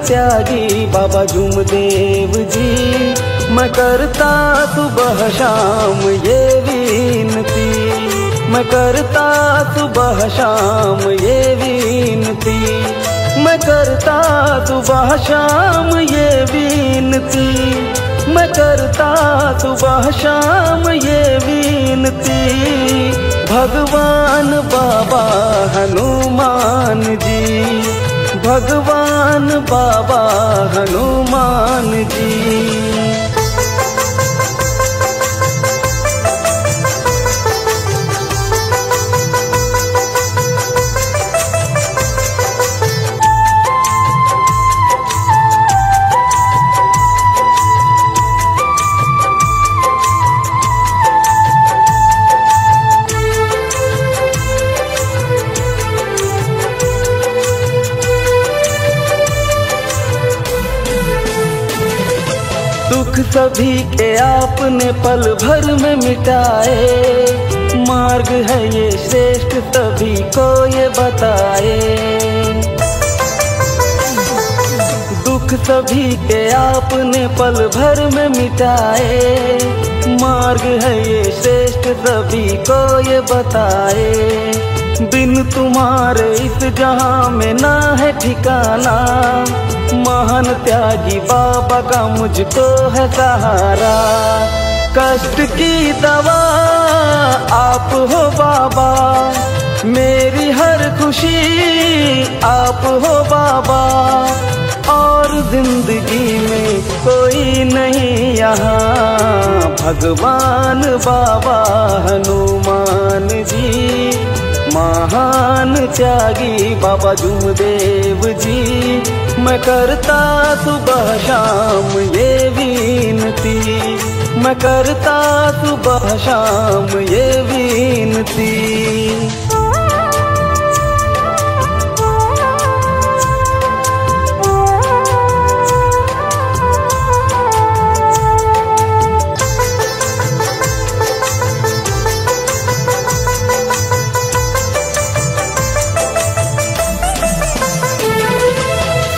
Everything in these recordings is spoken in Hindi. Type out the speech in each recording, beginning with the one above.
त्यागी बाबा जुमदेव जी, मैं करता सुबह शाम ये विनती, मैं करता सुबह शाम ये विनती, मैं करता सुबह शाम ये विनती, मैं करता सुबह शाम ये विनती। भगवान बाबा हनुमान जी, भगवान बाबा हनुमान जी। दुख सभी के आपने पल भर में मिटाए, मार्ग है ये श्रेष्ठ सभी को ये बताए। दुख सभी के आपने पल भर में मिटाए, मार्ग है ये श्रेष्ठ सभी को ये बताए। बिन तुम्हारे इस जहां में ना है ठिकाना, महान त्यागी बाबा का मुझको है सहारा। कष्ट की दवा आप हो बाबा, मेरी हर खुशी आप हो बाबा, और जिंदगी में कोई नहीं यहाँ। भगवान बाबा हनुमान जी, महान त्यागी बाबा जुमदेव जी, मैं करता सुबह शाम ये विनती, मैं करता सुबह शाम ये विनती।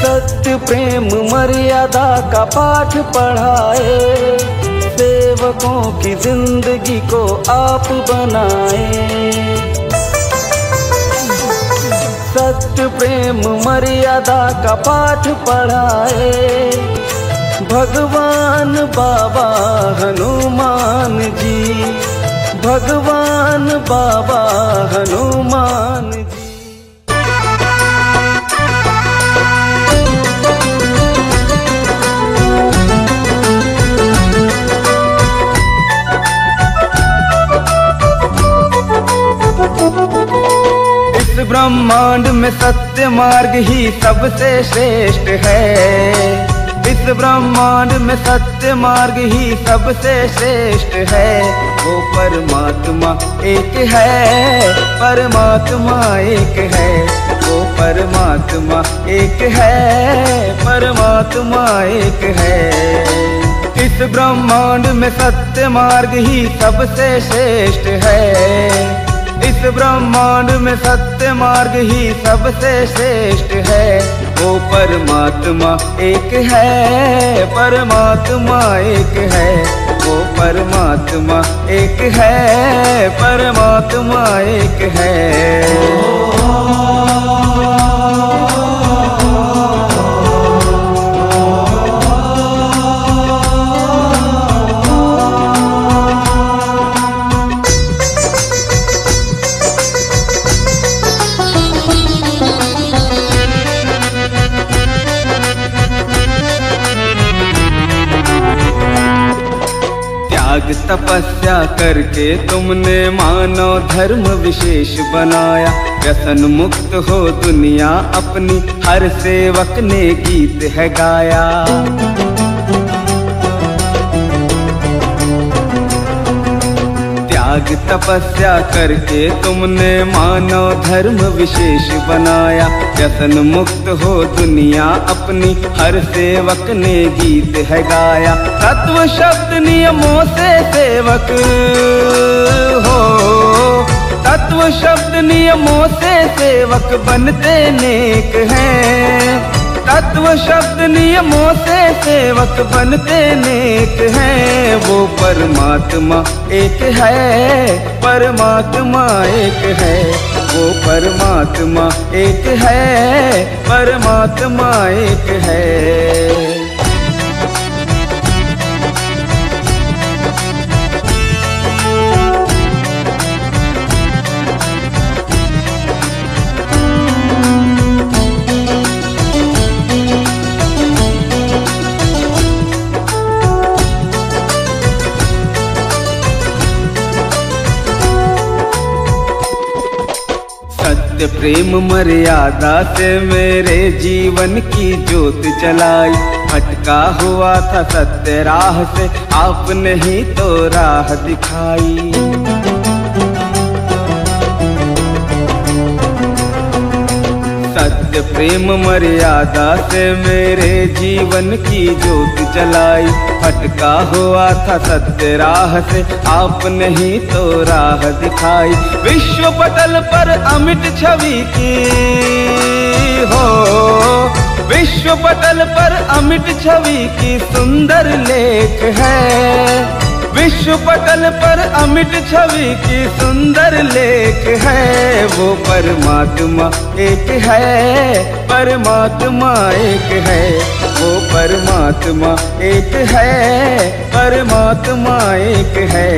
सत्य प्रेम मर्यादा का पाठ पढ़ाए, सेवकों की जिंदगी को आप बनाए। सत्य प्रेम मर्यादा का पाठ पढ़ाए, भगवान बाबा हनुमान जी, भगवान बाबा हनुमान जी। इस ब्रह्मांड में सत्य मार्ग ही सबसे श्रेष्ठ है, इस ब्रह्मांड में सत्य मार्ग ही सबसे श्रेष्ठ है। वो परमात्मा एक है, परमात्मा एक है, वो परमात्मा एक है, परमात्मा एक है। इस ब्रह्मांड में सत्य मार्ग ही सबसे श्रेष्ठ है, इस ब्रह्मांड में सत्य मार्ग ही सबसे श्रेष्ठ है। वो परमात्मा एक है, परमात्मा एक है, वो परमात्मा एक है, परमात्मा एक है। त्याग तपस्या करके तुमने मानव धर्म विशेष बनाया, व्यसन मुक्त हो दुनिया अपनी हर सेवक ने गीत है गाया। त्याग तपस्या करके तुमने मानव धर्म विशेष बनाया, व्यसन मुक्त हो दुनिया अपनी हर सेवक ने गीत है गाया। तत्व शब्द नियमों से सेवक हो, तत्व शब्द नियमों से सेवक बनते नेक हैं, तत्व शब्द नियमों से सेवक बनते नेक हैं। वो परमात्मा एक है, परमात्मा एक है, वो परमात्मा एक है, परमात्मा एक है। सत्य प्रेम मर्यादा से मेरे जीवन की ज्योत जलाई। भटका हुआ था सत्य राह से, आपने ही तो राह दिखाई। सत्य प्रेम मर्यादा से मेरे जीवन की ज्योत जलाई। भटका हुआ था सत्य राह से, आपने ही तो राह दिखाई। विश्व पटल पर अमिट छवि की हो, विश्व पटल पर अमिट छवि की सुंदर लेख है। विश्व पटल पर अमिट छवि की सुंदर लेख है। वो परमात्मा एक है, परमात्मा एक है, वो परमात्मा एक है, परमात्मा एक है।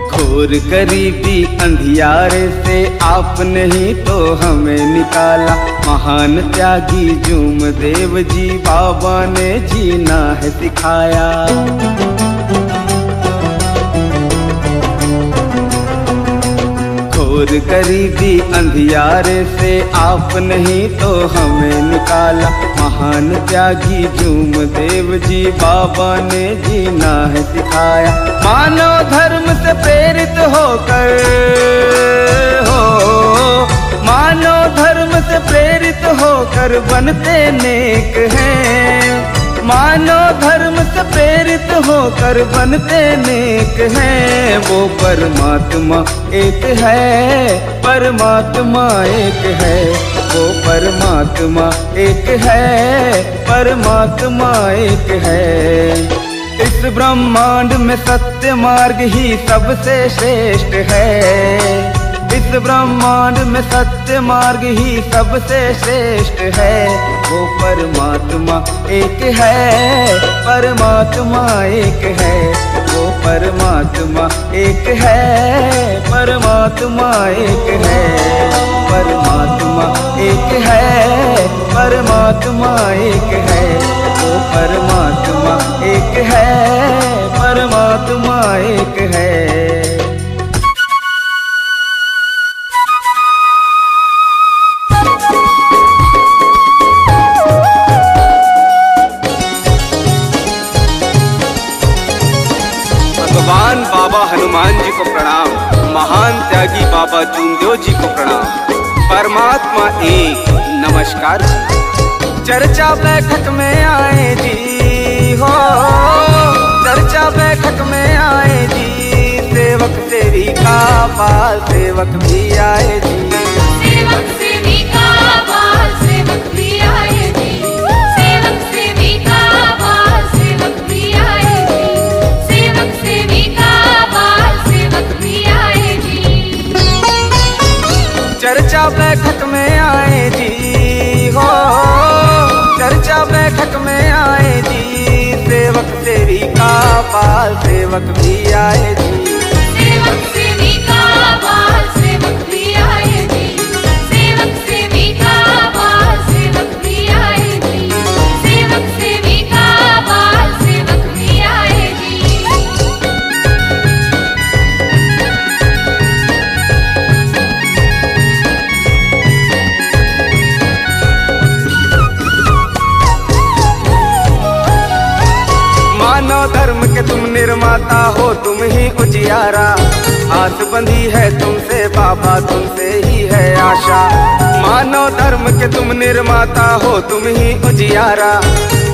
घोर गरीबी अंधियारे से आपने ही तो हमें निकाला। महान त्यागी जूम देव जी बाबा ने जीना है सिखाया। घोर गरीबी अंधियारे से आपने ही तो हमें निकाला। महान त्यागी जूम देव जी बाबा ने जीना है सिखाया। मानव धर्म से प्रेरित होकर हो, मानव धर्म से प्रेरित होकर बनते नेक हैं। मानव धर्म से प्रेरित होकर बनते नेक हैं। वो परमात्मा एक है, परमात्मा एक है, वो परमात्मा एक है, परमात्मा एक है। इस ब्रह्मांड में सत्य मार्ग ही सबसे श्रेष्ठ है। इस ब्रह्मांड में सत्य मार्ग ही सबसे श्रेष्ठ है। वो परमात्मा एक है, परमात्मा एक है, वो परमात्मा एक है, परमात्मा एक है, परमात्मा एक है, परमात्मा एक है, वो परमात्मा एक है, परमात्मा एक है। भगवान बाबा हनुमान जी को प्रणाम, महान त्यागी बाबा जूमदेव जी को प्रणाम। परमात्मा एक, नमस्कार जी। चर्चा बैठक में आए जी हो, चर्चा बैठक में आए जी। सेवक सेविका बाल सेवक भी आए जी। सेवक सेविका बाल सेवक भी आए जी। सेवक सेविका बाल सेवक भी आए जी। सेवक सेविका बाल सेवक भी आए जी। चर्चा बैठक में आए जी हो, चर्चा बैठक में आए जी। सेवक सेविका बाल सेवक भी आए जी। सेवक सेविका बाल सेवक भी आए जी। सेवक सेविका बाल सेवक भी आए जी। सेवक सेविका बाल सेवक भी आए जी। मानव धर्म के तुम निर्माता हो, तुम ही उजियारा। आस बंधी है तुमसे बाबा, तुमसे ही है आशा। मानव धर्म के तुम निर्माता हो, तुम ही उजियारा।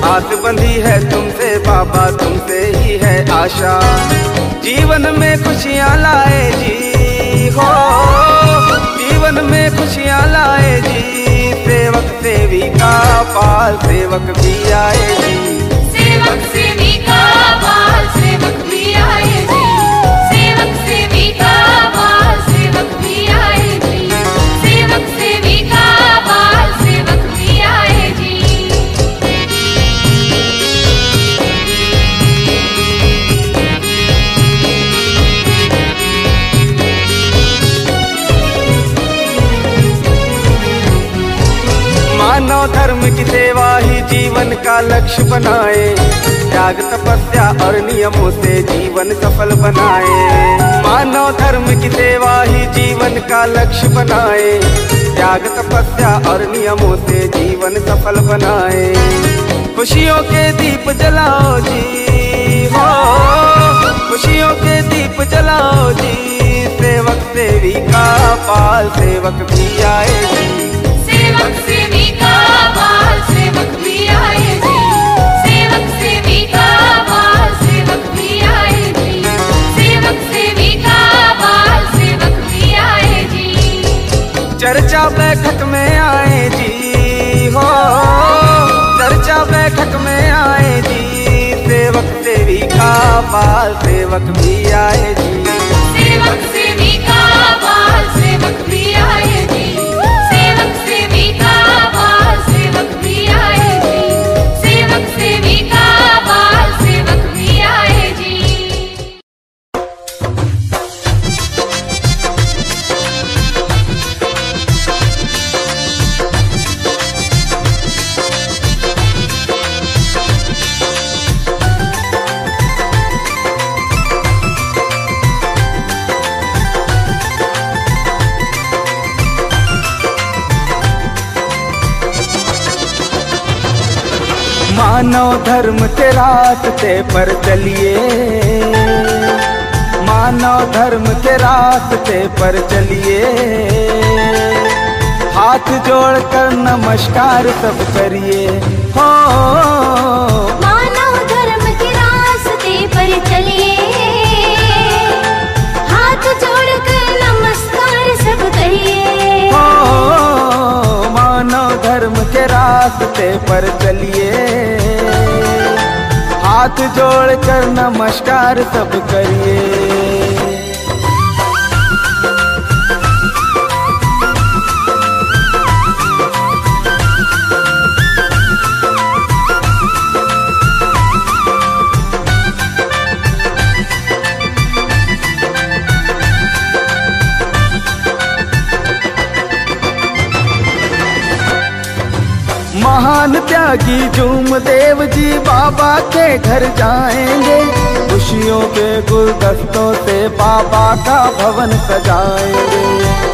आस बंधी है तुमसे बाबा, तुमसे ही है आशा। जीवन में खुशियाँ लाए जी हो, जीवन में खुशियाँ लाए जी। सेवक सेविका पाल सेवक भी आए जी। सेवक सेविका बाल सेवक भी आए जी। सेवक सेविका बाल सेवक भी आए जी। सेवक सेविका बाल सेवक भी आए जी। मानव धर्म की सेवा ही जीवन का लक्ष्य बनाए। त्याग तपस्या और नियमों से जीवन सफल बनाए। मानव धर्म की सेवा ही जीवन का लक्ष्य बनाए। त्याग तपस्या और नियमों से जीवन सफल बनाए। खुशियों के दीप जलाओ जी हो, खुशियों के दीप जलाओ जी। सेवक सेविका पाल सेवक भी आए जी। सेवक सेविका बाल सेवक भी आए जी। सेवक सेविका बाल सेवक भी आए जी। सेवक सेविका बाल सेवक भी आए जी। चर्चा बैठक में आए जी हो, चर्चा बैठक में आए जी। सेवक सेविका बाल सेवक भी आए जी। सेवक सेविका बाल सेवक भी आए जी। सेवक सेविका बाल सेवक भी आए जी। सेवक सेविका बाल सेवक भी आए जी। मानव धर्म के रास्ते पर चलिए, मानव धर्म के रास्ते पर चलिए। हाथ जोड़कर नमस्कार सब करिए हो। मानव धर्म के रास्ते पर चलिए। हाथ जोड़कर नमस्कार सब करिए हो। मानव धर्म के रास्ते पर चलिए। हाथ जोड़कर नमस्कार सब करिए। महान त्यागी झूमदेव जी बाबा के घर जाएंगे। खुशियों के गुलदस्तों से बाबा का भवन सजाएंगे।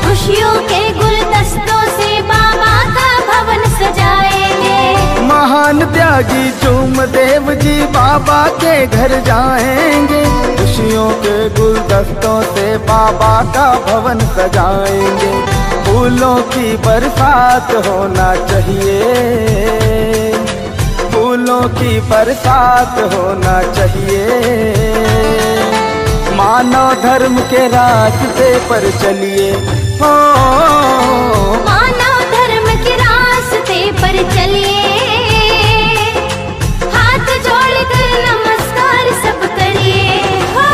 खुशियों के गुलदस्तों से बाबा का भवन सजाएंगे। महान त्यागी झूमदेव जी बाबा के घर जाएंगे। खुशियों के गुलदस्तों से बाबा का भवन सजाएंगे। फूलों की बरसात होना चाहिए, फूलों की बरसात होना चाहिए। मानव धर्म के रास्ते पर चलिए हो। मानव धर्म के रास्ते पर चलिए। हाथ जोड़कर नमस्कार सब करिए हो।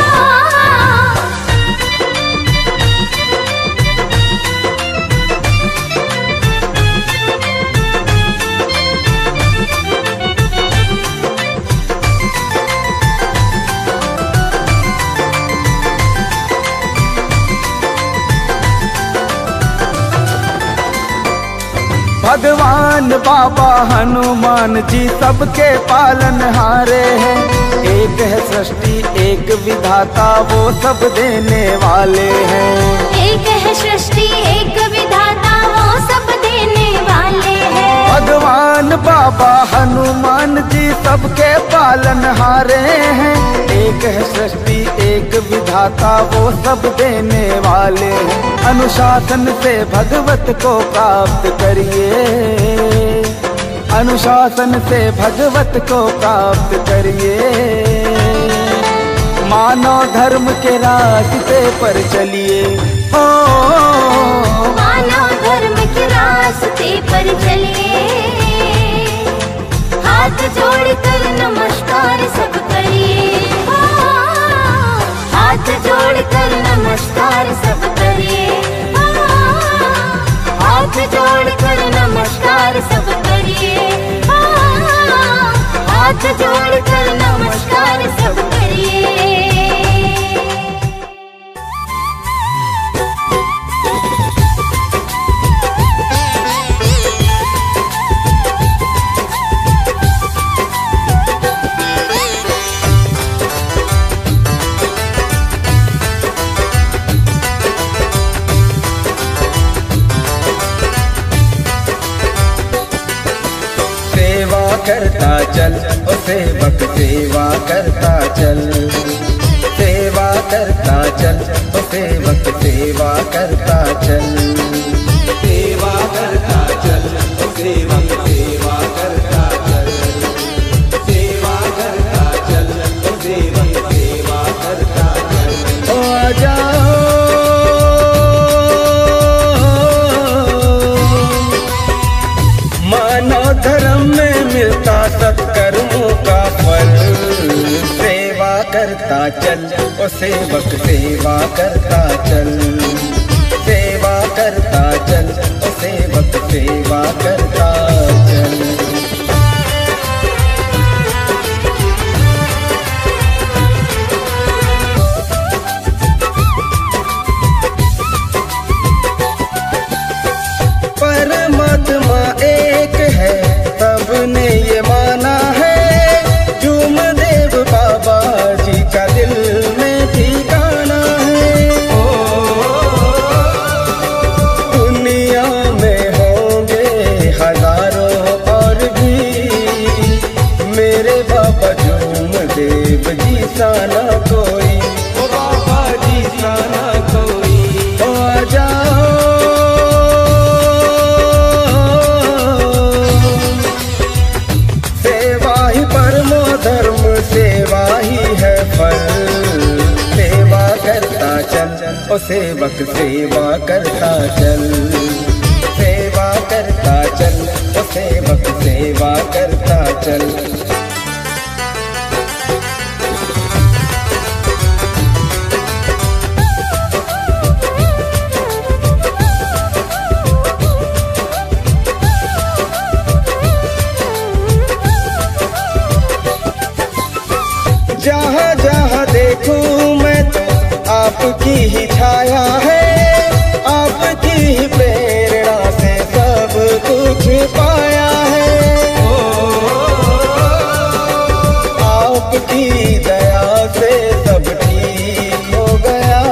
भगवान बाबा हनुमान जी सबके पालनहारे हैं। एक है सृष्टि एक विधाता वो सब देने वाले हैं। एक है सृष्टि एक विधाता वो सब देने वाले हैं। भगवान बाबा हनुमान जी सबके पालनहारे हैं। एक है सृष्टि एक विधाता वो सब देने वाले हैं। अनुशासन से भगवत को प्राप्त करिए, अनुशासन से भगवत को प्राप्त करिए। मानव धर्म के रास्ते पर चलिए, ओ मानव धर्म के रास्ते पर चलिए। हाथ जोड़कर नमस्कार सब करिए, हाथ जोड़कर नमस्कार सब करिए, हाथ जोड़कर नमस्कार सब करिए, हाथ जोड़कर नमस्कार सब करिए। करता चल ओ सेवक सेवा करता चल, सेवा करता चल ओ सेवक सेवा करता चल, सेवा करता चल ओ सेवक सेवा करता चल, सेवा करता चल ओ सेवक सेवा करता चल। ओ आ जाओ मानव धर्म में मिलता सत्कर्मों का फल। सेवा करता चल ओ सेवक सेवा करता चल, सेवा करता चल ओ सेवक सेवा करता चल। परमात्मा एक है सबने ये माना है, झूमदेव बाबा जी का दिल में ठिकाना है। दुनिया में होंगे हजारों और भी मेरे बाबा झूमदेव जी सा ना कोई, ओ बाबा जी सा ना कोई। ओ आ जाओ धर्म सेवा ही है फल। सेवा करता चल ओ सेवक सेवा करता चल, सेवा करता चल ओ सेवक सेवा करता चल। जहाँ जहाँ देखूं मैं तो आपकी ही छाया है, आपकी ही प्रेरणा से सब कुछ पाया है। आपकी दया से सब ठीक हो गया,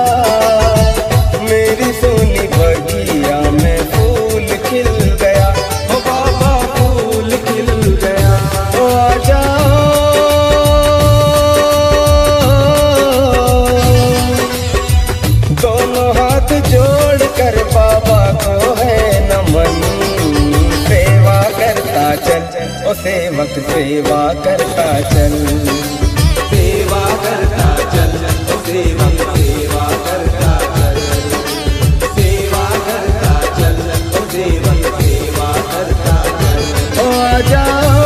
मेरी सोनी बगिया में फूल खिल गया, ओ बाबा फूल खिल गया। ओ आ जाओ जोड़ कर बाबा को है नमन। सेवा करता चल ओ सेवक सेवा करता चल, सेवा करता चल ओ सेवक सेवा करता चल, सेवा करता चल ओ सेवक सेवा करता चल। ओ आ जाओ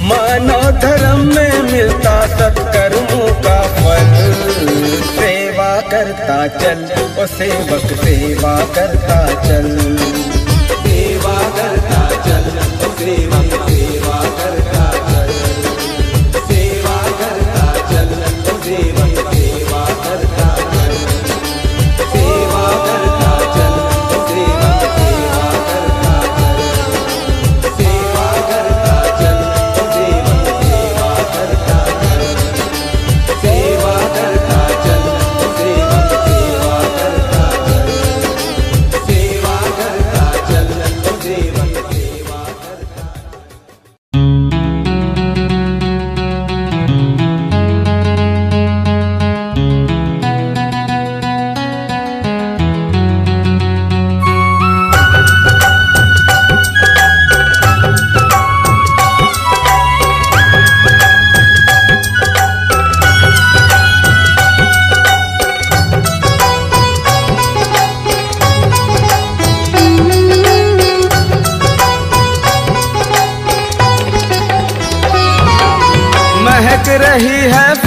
मानव धर्म में मिलता सत्कर्मों का फल। सेवा करता चल ओ सेवक सेवा करता चल, सेवा करता चल ओ सेवक सेवा करता चल, सेवा करता चल ओ सेवक सेवा करता चल, सेवा करता चल ओ सेवक सेवा करता चल, सेवा करता चल ओ सेवक सेवा करता चल, सेवा करता चल ओ सेवक सेवा करता चल, सेवा करता चल ओ सेवक सेवा करता चल।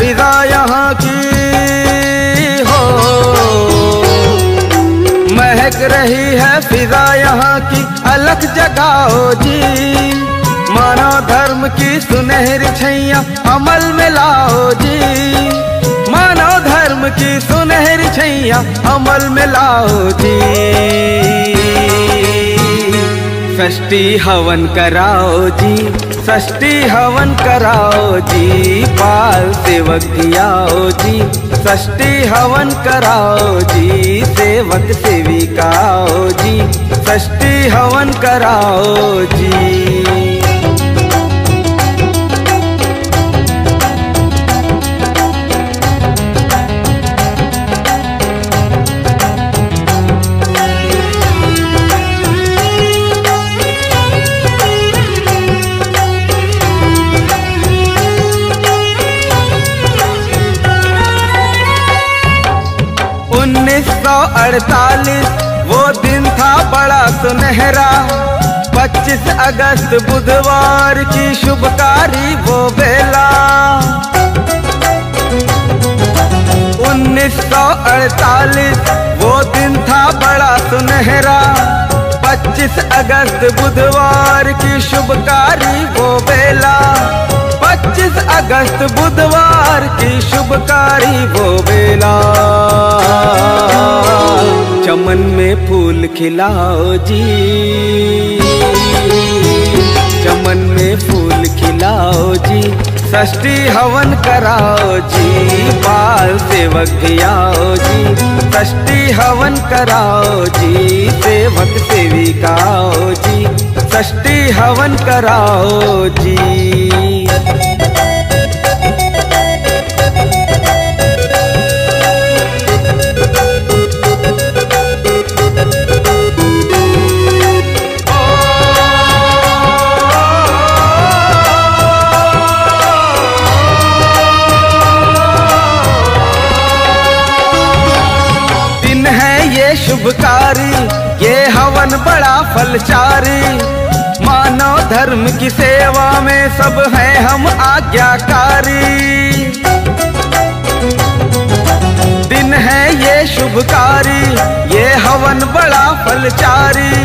फिजा यहाँ की हो, महक रही है फिजा यहाँ की, अलख जगाओ जी। मानव धर्म की सुनहरी छैया अमल में लाओ जी, मानव धर्म की सुनहरी छैया अमल में लाओ जी। षष्ठी हवन कराओ जी, षष्ठी हवन कराओ जी, बाल सेवक भी आओ जी। षष्ठी हवन कराओ जी, सेवक सेविका आओ जी। षष्ठी हवन कराओ जी। वो दिन था बड़ा सुनहरा, 25 अगस्त बुधवार की शुभकारी वो बेला। 1948 वो दिन था बड़ा सुनहरा, 25 अगस्त बुधवार की शुभकारी वो बेला। 25 अगस्त बुधवार की शुभकारी वो बेला। चमन में फूल खिलाओ जी, चमन में फूल खिलाओ जी। षष्ठी हवन कराओ जी, बाल सेवक भी आओ जी। षष्ठी हवन कराओ जी, सेवक सेविका आओ जी। षष्ठी हवन कराओ जी। शुभकारी ये हवन बड़ा फलचारी, मानव धर्म की सेवा में सब हैं हम आज्ञाकारी। दिन है ये शुभकारी, ये हवन बड़ा फलचारी,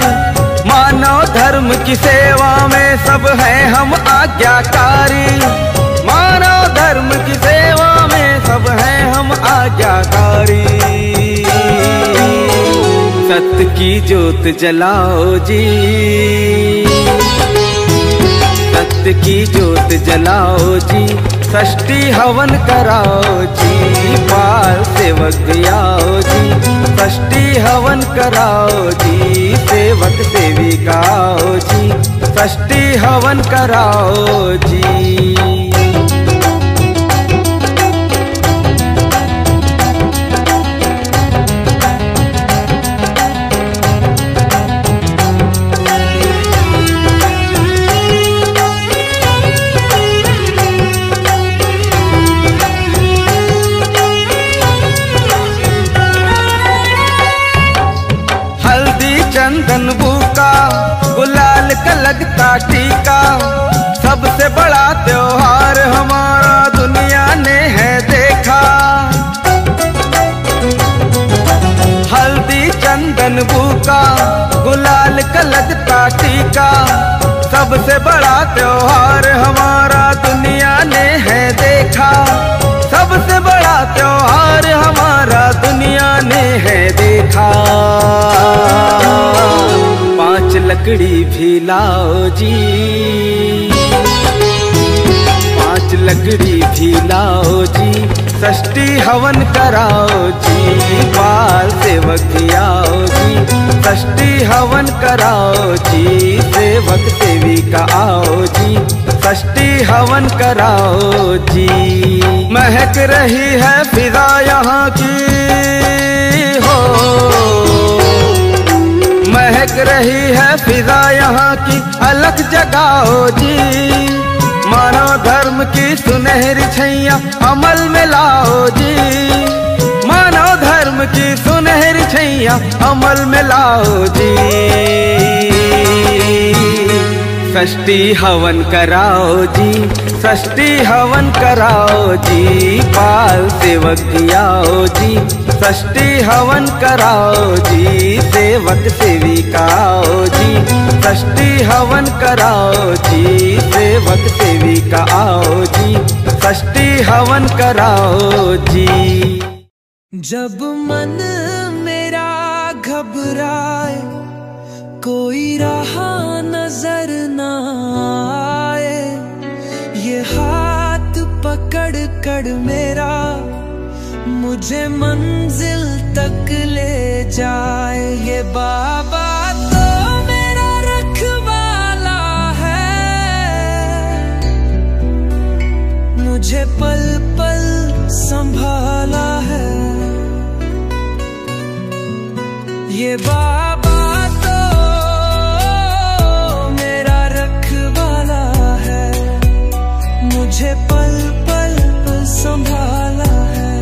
मानव धर्म की सेवा में सब हैं हम आज्ञाकारी। मानव धर्म की सेवा में सब हैं हम आज्ञाकारी। सत्य की ज्योत जलाओ जी, सत्य की ज्योत जलाओ जी। षष्ठी हवन कराओ जी, बाल सेवक भी आओ जी। षष्ठी हवन कराओ जी, सेवक सेविका आओ जी। षष्ठी हवन कराओ जी। चंदन बूका गुलाल का लगता टीका, सबसे बड़ा त्योहार हमारा दुनिया ने है देखा। हल्दी चंदन बूका गुलाल का लगता टीका, सबसे बड़ा त्योहार हमारा दुनिया ने है देखा। सबसे बड़ा त्योहार हमारा दुनिया ने है देखा। 5 लकड़ी भी लाओ जी, 5 लकड़ी भी लाओ जी। षष्ठी हवन कराओ जी, बाल सेवक भी आओ जी। षष्ठी हवन कराओ जी, सेवक सेविका आओ जी। षष्ठी हवन कराओ जी। महक रही है फिजा यहाँ की हो, महक रही है फिजा यहाँ की, अलख जगाओ जी। मानव धर्म की सुनहरी छैया अमल में लाओ जी। मानव धर्म की सुनहरी छैया अमल में लाओ जी। षष्ठी हवन कराओ जी, षष्ठी हवन कराओ जी, बाल सेवक जी आओ जी, षष्ठी हवन कराओ जी, सेवक सेविका आओ जी, षष्ठी हवन कराओ जी, सेवक सेविका आओ जी, षष्ठी हवन कराओ जी। जब मन मेरा घबराए, कोई राह नजर न आए, ये हाथ पकड़ कर मेरा मुझे मंजिल तक ले जाए। ये बाबा तो मेरा रखवाला है, मुझे पल पल संभाला है। ये बाबा तो मेरा रखवाला है, मुझे पल पल संभाला है।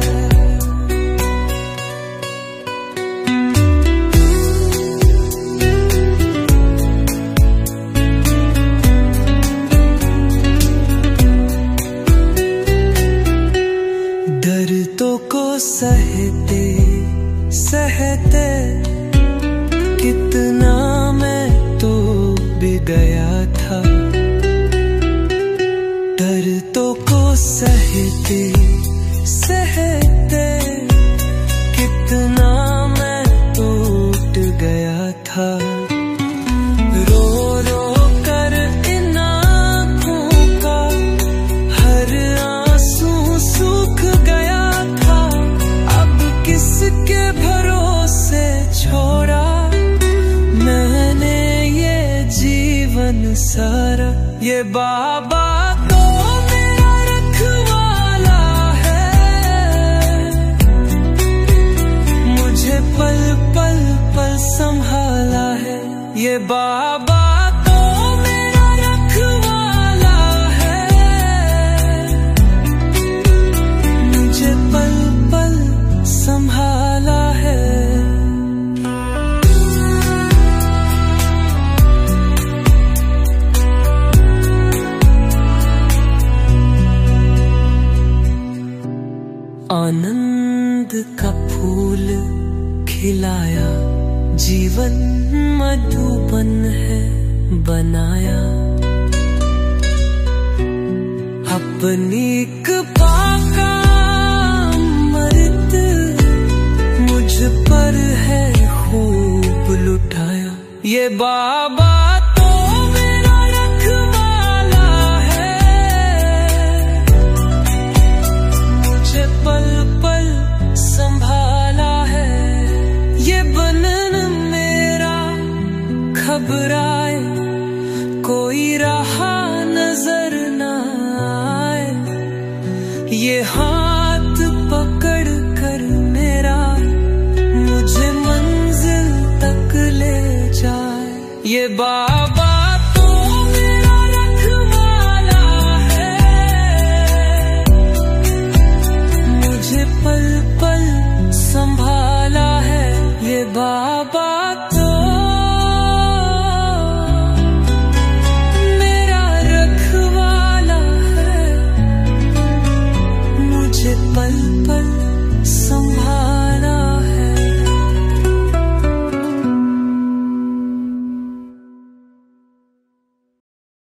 दर्दों को सहते सहते कितना मैं तो गया था, दर्दों को सहते सहते कितना मैं टूट गया था। रो रो कर इन आँखों का हर आंसू सूख गया था। अब किसके भरोसे छोड़ा मैंने ये जीवन सारा। ये बाबा तो मेरा रखवाला है, मुझे पल पल पल संभाला है। ये बाबा तो मेरा रखवाला है, मुझे पल पल संभाला है। आनंद का फूल खिलाया, जीवन मधुबन है बनाया। अपनी कृपा का अमृत मुझ पर है खूब लुटाया। ये बाबा तो मेरा रखवाला है, मुझे पल पल संभाला है। ये बनन मेरा घबराए, कोई राह नजर न आए, ये हाथ पकड़ कर मेरा मुझे मंजिल तक ले जाए। ये बात